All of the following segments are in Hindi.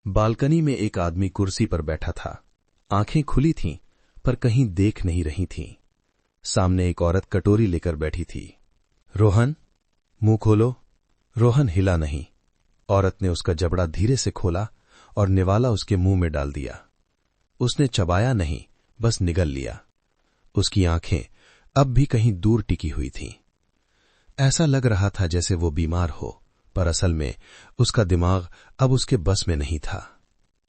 बालकनी में एक आदमी कुर्सी पर बैठा था। आंखें खुली थीं, पर कहीं देख नहीं रही थीं। सामने एक औरत कटोरी लेकर बैठी थी। रोहन, मुंह खोलो। रोहन हिला नहीं। औरत ने उसका जबड़ा धीरे से खोला और निवाला उसके मुंह में डाल दिया। उसने चबाया नहीं, बस निगल लिया। उसकी आंखें अब भी कहीं दूर टिकी हुई थीं। ऐसा लग रहा था जैसे वो बीमार हो, पर असल में उसका दिमाग अब उसके बस में नहीं था।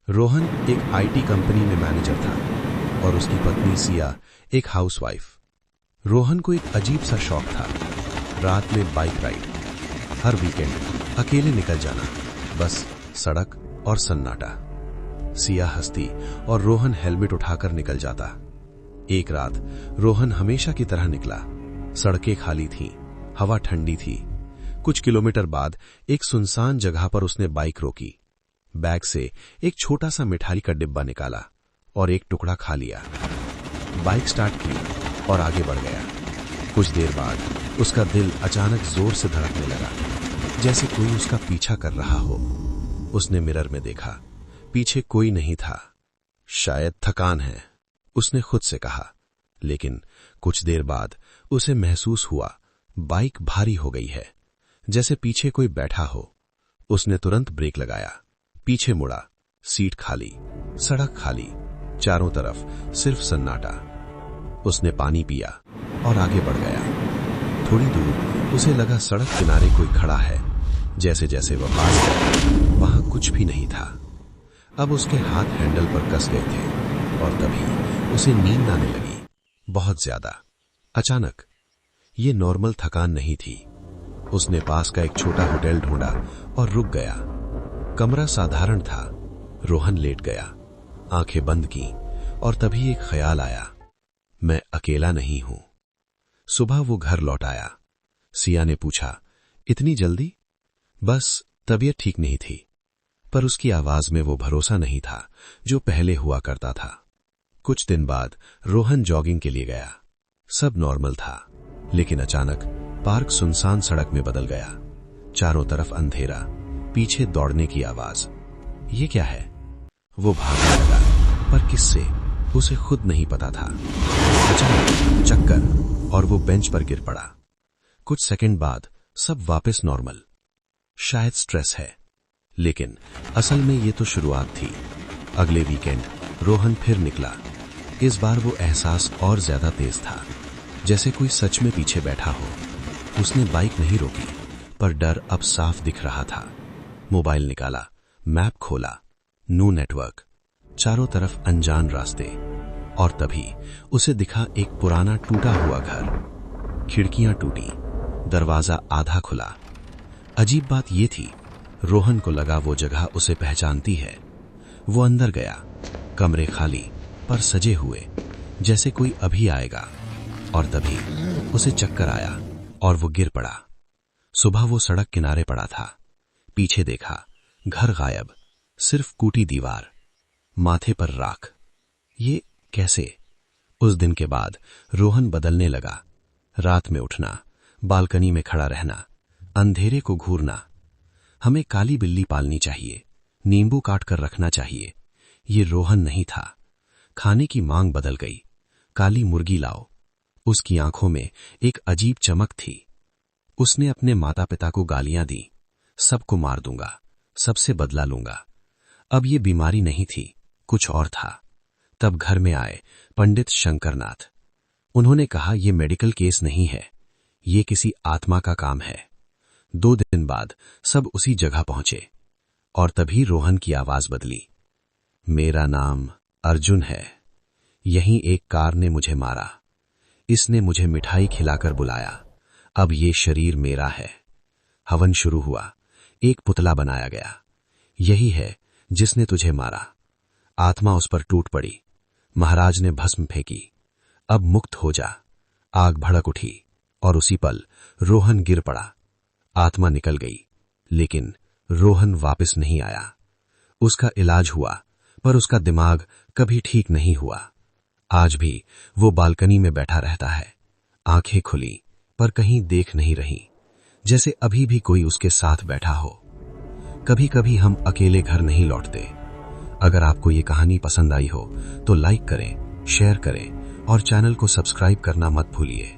रोहन एक आईटी कंपनी में मैनेजर था और उसकी पत्नी सिया एक हाउसवाइफ। रोहन को एक अजीब सा शौक था, रात में बाइक राइड। हर वीकेंड अकेले निकल जाना, बस सड़क और सन्नाटा। सिया हंसती और रोहन हेलमेट उठाकर निकल जाता। एक रात रोहन हमेशा की तरह निकला। सड़कें खाली थीं, हवा ठंडी थी। कुछ किलोमीटर बाद एक सुनसान जगह पर उसने बाइक रोकी। बैग से एक छोटा सा मिठाई का डिब्बा निकाला और एक टुकड़ा खा लिया। बाइक स्टार्ट की और आगे बढ़ गया। कुछ देर बाद उसका दिल अचानक जोर से धड़कने लगा, जैसे कोई उसका पीछा कर रहा हो। उसने मिरर में देखा, पीछे कोई नहीं था। शायद थकान है, उसने खुद से कहा। लेकिन कुछ देर बाद उसे महसूस हुआ बाइक भारी हो गई है, जैसे पीछे कोई बैठा हो। उसने तुरंत ब्रेक लगाया, पीछे मुड़ा। सीट खाली, सड़क खाली, चारों तरफ सिर्फ सन्नाटा। उसने पानी पिया और आगे बढ़ गया। थोड़ी दूर उसे लगा सड़क किनारे कोई खड़ा है। जैसे जैसे वह पास गया, वहां कुछ भी नहीं था। अब उसके हाथ हैंडल पर कस गए थे और तभी उसे नींद आने लगी, बहुत ज्यादा। अचानक ये नॉर्मल थकान नहीं थी। उसने पास का एक छोटा होटल ढूंढा और रुक गया। कमरा साधारण था। रोहन लेट गया, आंखें बंद की और तभी एक ख्याल आया, मैं अकेला नहीं हूं। सुबह वो घर लौट आया। सिया ने पूछा, इतनी जल्दी? बस तबीयत ठीक नहीं थी। पर उसकी आवाज में वो भरोसा नहीं था जो पहले हुआ करता था। कुछ दिन बाद रोहन जॉगिंग के लिए गया। सब नॉर्मल था, लेकिन अचानक पार्क सुनसान सड़क में बदल गया। चारों तरफ अंधेरा, पीछे दौड़ने की आवाज। ये क्या है? वो भागने लगा, पर किससे उसे खुद नहीं पता था। अचानक चक्कर और वो बेंच पर गिर पड़ा। कुछ सेकंड बाद सब वापस नॉर्मल। शायद स्ट्रेस है, लेकिन असल में ये तो शुरुआत थी। अगले वीकेंड रोहन फिर निकला। इस बार वो एहसास और ज्यादा तेज था, जैसे कोई सच में पीछे बैठा हो। उसने बाइक नहीं रोकी, पर डर अब साफ दिख रहा था। मोबाइल निकाला, मैप खोला, नो नेटवर्क, चारों तरफ अनजान रास्ते। और तभी उसे दिखा एक पुराना टूटा हुआ घर। खिड़कियां टूटी, दरवाजा आधा खुला। अजीब बात यह थी, रोहन को लगा वो जगह उसे पहचानती है। वो अंदर गया। कमरे खाली, पर सजे हुए, जैसे कोई अभी आएगा। और तभी उसे चक्कर आया और वो गिर पड़ा। सुबह वो सड़क किनारे पड़ा था। पीछे देखा, घर गायब, सिर्फ कूटी दीवार, माथे पर राख। ये कैसे? उस दिन के बाद रोहन बदलने लगा। रात में उठना, बालकनी में खड़ा रहना, अंधेरे को घूरना। हमें काली बिल्ली पालनी चाहिए, नींबू काट कर रखना चाहिए। ये रोहन नहीं था। खाने की मांग बदल गई। काली मुर्गी लाओ। उसकी आंखों में एक अजीब चमक थी। उसने अपने माता पिता को गालियां दी, सबको मार दूंगा, सबसे बदला लूंगा। अब ये बीमारी नहीं थी, कुछ और था। तब घर में आए पंडित शंकरनाथ। उन्होंने कहा, यह मेडिकल केस नहीं है, ये किसी आत्मा का काम है। 2 दिन बाद सब उसी जगह पहुंचे और तभी रोहन की आवाज बदली। मेरा नाम अर्जुन है। यहीं एक कार ने मुझे मारा। इसने मुझे मिठाई खिलाकर बुलाया। अब ये शरीर मेरा है। हवन शुरू हुआ। एक पुतला बनाया गया। यही है जिसने तुझे मारा। आत्मा उस पर टूट पड़ी। महाराज ने भस्म फेंकी। अब मुक्त हो जा। आग भड़क उठी और उसी पल रोहन गिर पड़ा। आत्मा निकल गई, लेकिन रोहन वापस नहीं आया। उसका इलाज हुआ, पर उसका दिमाग कभी ठीक नहीं हुआ। आज भी वो बालकनी में बैठा रहता है, आंखें खुली, पर कहीं देख नहीं रही, जैसे अभी भी कोई उसके साथ बैठा हो। कभी कभी हम अकेले घर नहीं लौटते, अगर आपको ये कहानी पसंद आई हो तो लाइक करें, शेयर करें और चैनल को सब्सक्राइब करना मत भूलिए।